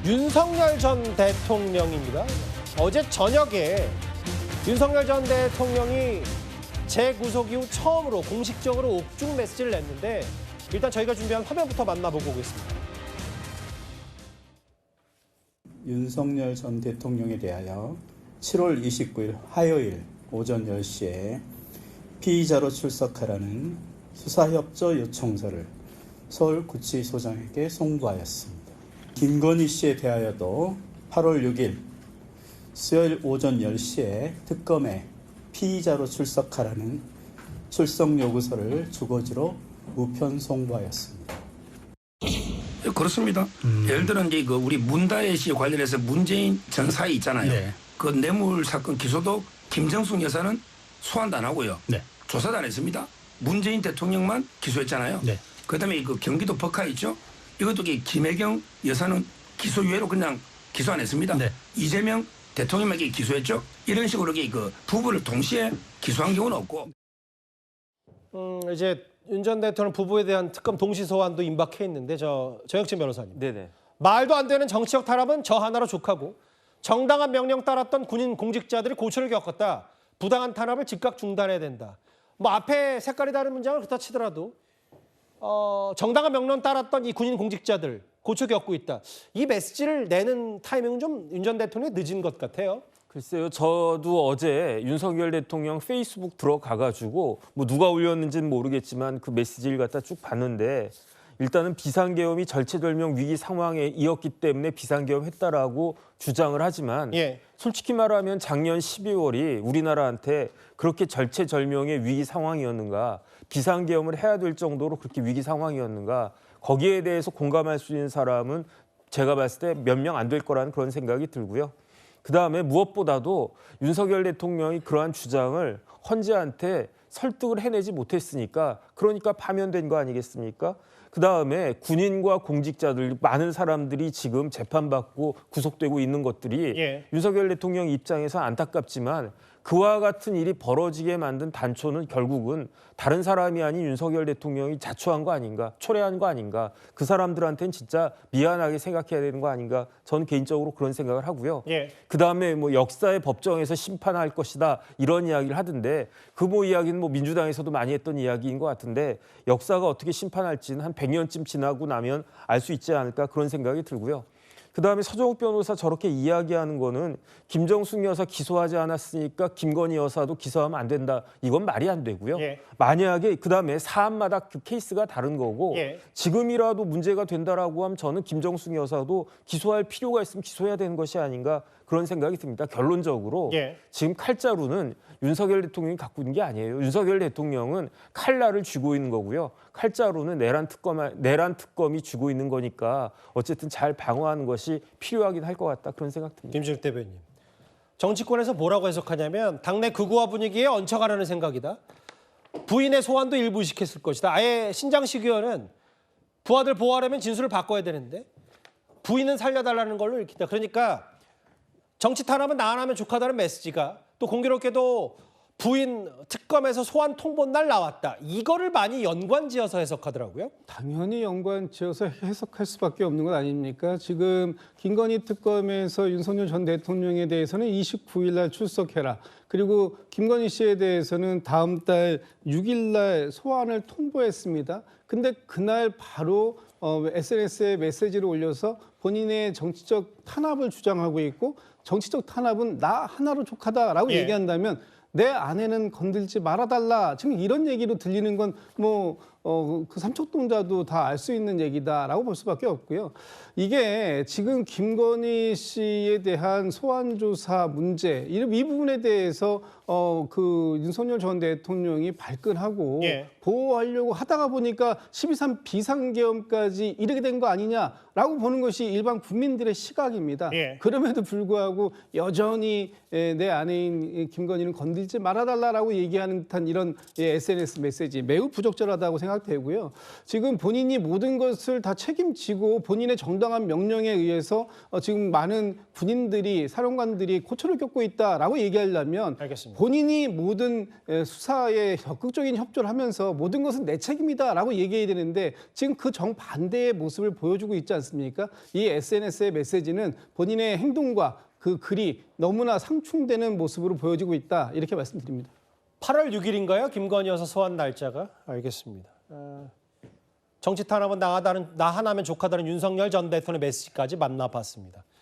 윤석열 전 대통령입니다. 어제 저녁에 윤석열 전 대통령이 재구속 이후 처음으로 공식적으로 옥중 메시지를 냈는데 일단 저희가 준비한 화면부터 만나보고 오겠습니다. 윤석열 전 대통령에 대하여 7월 29일 화요일 오전 10시에 피의자로 출석하라는 수사협조 요청서를 서울구치소장에게 송부하였습니다. 김건희 씨에 대하여도 8월 6일 수요일 오전 10시에 특검에 피의자로 출석하라는 출석 요구서를 주거지로 우편 송부하였습니다. 그렇습니다. 예를 들어 이제 우리 문다혜 씨 관련해서 문재인 전 사이 있잖아요. 네. 그 뇌물 사건 기소도 김정숙 여사는 소환도 안 하고요. 네. 조사도 안 했습니다. 문재인 대통령만 기소했잖아요. 네. 그다음에 그 경기도 법카 있죠. 이것도 김혜경 여사는 기소유예로 그냥 기소 안 했습니다. 네. 이재명 대통령에게 기소했죠. 이런 식으로 그 부부를 동시에 기소한 경우는 없고. 이제 윤 전 대통령 부부에 대한 특검 동시 소환도 임박해 있는데 정혁진 변호사님. 네네. 말도 안 되는 정치적 탄압은 저 하나로 족하고 정당한 명령 따랐던 군인 공직자들이 고초를 겪었다. 부당한 탄압을 즉각 중단해야 된다. 뭐 앞에 색깔이 다른 문장을 그렇다 치더라도 정당한 명령 따랐던 이 군인 공직자들 고초 겪고 있다. 이 메시지를 내는 타이밍은 좀 윤 전 대통령이 늦은 것 같아요. 글쎄요, 저도 어제 윤석열 대통령 페이스북 들어가가지고 뭐 누가 올렸는지는 모르겠지만 그 메시지를 갖다 쭉 봤는데 일단은 비상계엄이 절체절명 위기 상황에 이었기 때문에 비상계엄했다라고 주장을 하지만 예. 솔직히 말하면 작년 12월이 우리나라한테 그렇게 절체절명의 위기 상황이었는가, 비상계엄을 해야 될 정도로 그렇게 위기 상황이었는가, 거기에 대해서 공감할 수 있는 사람은 제가 봤을 때 몇 명 안 될 거라는 그런 생각이 들고요. 그다음에 무엇보다도 윤석열 대통령이 그러한 주장을 헌재한테 설득을 해내지 못했으니까 그러니까 파면된 거 아니겠습니까? 그다음에 군인과 공직자들 많은 사람들이 지금 재판받고 구속되고 있는 것들이 예. 윤석열 대통령 입장에서 안타깝지만 그와 같은 일이 벌어지게 만든 단초는 결국은 다른 사람이 아닌 윤석열 대통령이 자초한 거 아닌가, 초래한 거 아닌가, 그 사람들한테는 진짜 미안하게 생각해야 되는 거 아닌가, 저는 개인적으로 그런 생각을 하고요. 예. 그다음에 뭐 역사의 법정에서 심판할 것이다 이런 이야기를 하던데 그 뭐 이야기는 뭐 민주당에서도 많이 했던 이야기인 것 같은데 역사가 어떻게 심판할지는 한 100년쯤 지나고 나면 알 수 있지 않을까 그런 생각이 들고요. 그다음에 서정욱 변호사 저렇게 이야기하는 거는 김정숙 여사 기소하지 않았으니까 김건희 여사도 기소하면 안 된다. 이건 말이 안 되고요. 예. 만약에 그다음에 사안마다 그 케이스가 다른 거고 예. 지금이라도 문제가 된다라고 하면 저는 김정숙 여사도 기소할 필요가 있으면 기소해야 되는 것이 아닌가 그런 생각이 듭니다. 결론적으로 예. 지금 칼자루는 윤석열 대통령이 갖고 있는 게 아니에요. 윤석열 대통령은 칼날을 쥐고 있는 거고요. 칼자루는 내란 특검이 쥐고 있는 거니까 어쨌든 잘 방어하는 것이 필요하긴 할 것 같다 그런 생각 듭니다. 김준욱 대변인. 정치권에서 뭐라고 해석하냐면 당내 극우화 분위기에 얹혀가려는 생각이다. 부인의 소환도 일부 의식했을 것이다. 아예 신장식 의원은 부하들 보호하려면 진술을 바꿔야 되는데 부인은 살려달라는 걸로 읽힌다. 그러니까 정치 탄압은 나 안 하면 족하다는 메시지가 또 공교롭게도 부인 특검에서 소환 통보날 나왔다. 이거를 많이 연관지어서 해석하더라고요. 당연히 연관지어서 해석할 수밖에 없는 것 아닙니까? 지금 김건희 특검에서 윤석열 전 대통령에 대해서는 29일 날 출석해라. 그리고 김건희 씨에 대해서는 다음 달 6일 날 소환을 통보했습니다. 근데 그날 바로 SNS에 메시지를 올려서 본인의 정치적 탄압을 주장하고 있고 정치적 탄압은 나 하나로 족하다라고 예. 얘기한다면 내 아내는 건들지 말아달라. 지금 이런 얘기로 들리는 건 그 삼척동자도 다 알 수 있는 얘기다라고 볼 수밖에 없고요. 이게 지금 김건희 씨에 대한 소환 조사 문제 이 부분에 대해서 그 윤석열 전 대통령이 발끈하고 예. 보호하려고 하다가 보니까 12.3 비상계엄까지 이르게 된 거 아니냐라고 보는 것이 일반 국민들의 시각입니다. 예. 그럼에도 불구하고 여전히 내 아내인 김건희는 건들지 말아달라고 얘기하는 듯한 이런 SNS 메시지 매우 부적절하다고 생각합니다. 생각되고요. 지금 본인이 모든 것을 다 책임지고 본인의 정당한 명령에 의해서 지금 많은 군인들이 사령관들이 고초를 겪고 있다라고 얘기하려면 알겠습니다. 본인이 모든 수사에 적극적인 협조를 하면서 모든 것은 내 책임이다라고 얘기해야 되는데 지금 그 정반대의 모습을 보여주고 있지 않습니까? 이 SNS의 메시지는 본인의 행동과 그 글이 너무나 상충되는 모습으로 보여지고 있다 이렇게 말씀드립니다. 8월 6일인가요? 김건희 여사 소환 날짜가? 알겠습니다. 정치 탄압은 나 하나면 족하다는 윤석열 전 대통령의 메시지까지 만나봤습니다.